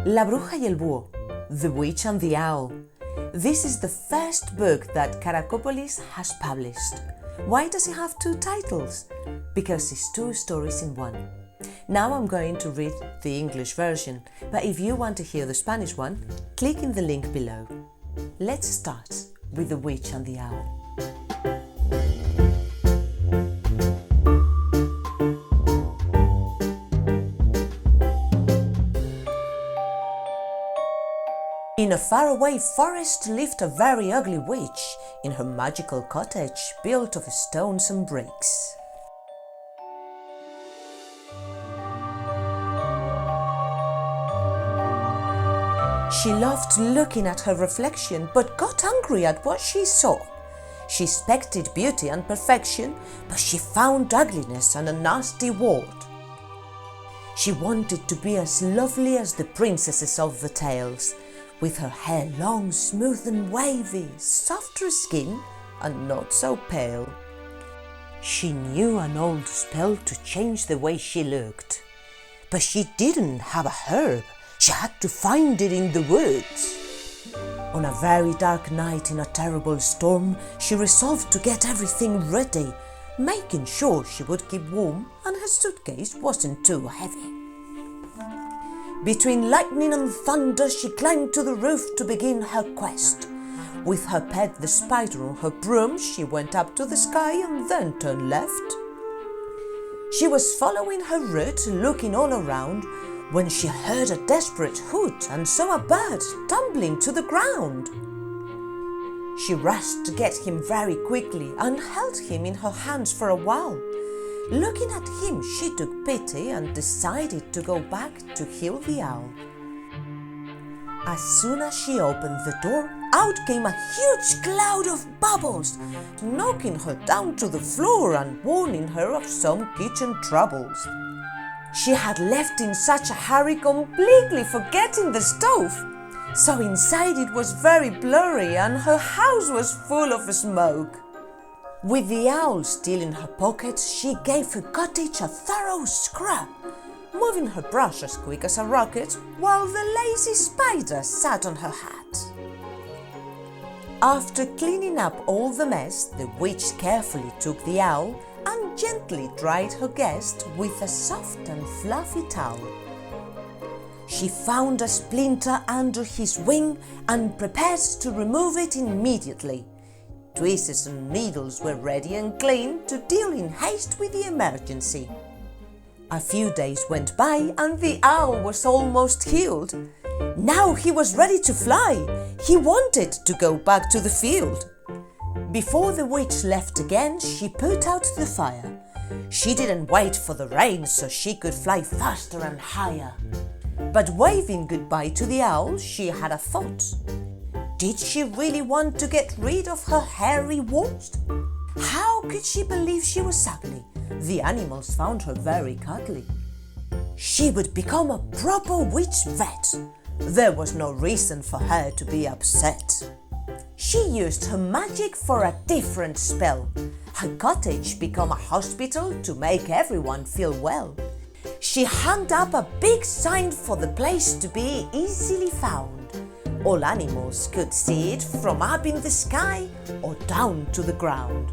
La Bruja y el Búho, The Witch and the Owl. This is the first book that Caracópolis has published. Why does it have two titles? Because it's two stories in one. Now I'm going to read the English version, but if you want to hear the Spanish one, click in the link below. Let's start with The Witch and the Owl. In a faraway forest lived a very ugly witch in her magical cottage built of stones and bricks. She loved looking at her reflection but got angry at what she saw. She expected beauty and perfection, but she found ugliness and a nasty wart. She wanted to be as lovely as the princesses of the tales, with her hair long, smooth and wavy, softer skin and not so pale. She knew an old spell to change the way she looked, but she didn't have a herb. She had to find it in the woods. On a very dark night in a terrible storm, she resolved to get everything ready, making sure she would keep warm and her suitcase wasn't too heavy. Between lightning and thunder, she climbed to the roof to begin her quest. With her pet the spider on her broom, she went up to the sky and then turned left. She was following her route, looking all around, when she heard a desperate hoot and saw a bird tumbling to the ground. She rushed to get him very quickly and held him in her hands for a while. Looking at him, she took pity and decided to go back to heal the owl. As soon as she opened the door, out came a huge cloud of bubbles, knocking her down to the floor and warning her of some kitchen troubles. She had left in such a hurry, completely forgetting the stove, so inside it was very blurry and her house was full of smoke. With the owl still in her pocket, she gave her cottage a thorough scrub, moving her brush as quick as a rocket, while the lazy spider sat on her hat. After cleaning up all the mess, the witch carefully took the owl and gently dried her guest with a soft and fluffy towel. She found a splinter under his wing and prepared to remove it immediately. Tweezers and needles were ready and clean to deal in haste with the emergency. A few days went by and the owl was almost healed. Now he was ready to fly. He wanted to go back to the field. Before the witch left again, she put out the fire. She didn't wait for the rain so she could fly faster and higher. But waving goodbye to the owl, she had a thought. Did she really want to get rid of her hairy wart? How could she believe she was ugly? The animals found her very cuddly. She would become a proper witch vet. There was no reason for her to be upset. She used her magic for a different spell. Her cottage became a hospital to make everyone feel well. She hung up a big sign for the place to be easily found. All animals could see it from up in the sky or down to the ground.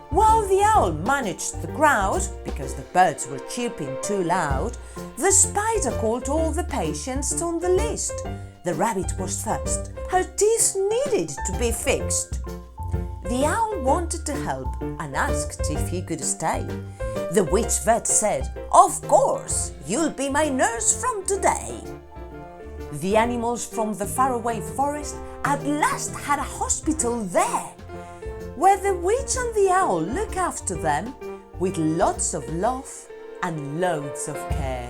While the owl managed the crowd, because the birds were chirping too loud, the spider called all the patients on the list. The rabbit was first. Her teeth needed to be fixed. The owl wanted to help and asked if he could stay. The witch vet said, "Of course, you'll be my nurse from today." The animals from the faraway forest at last had a hospital there, where the witch and the owl look after them with lots of love and loads of care.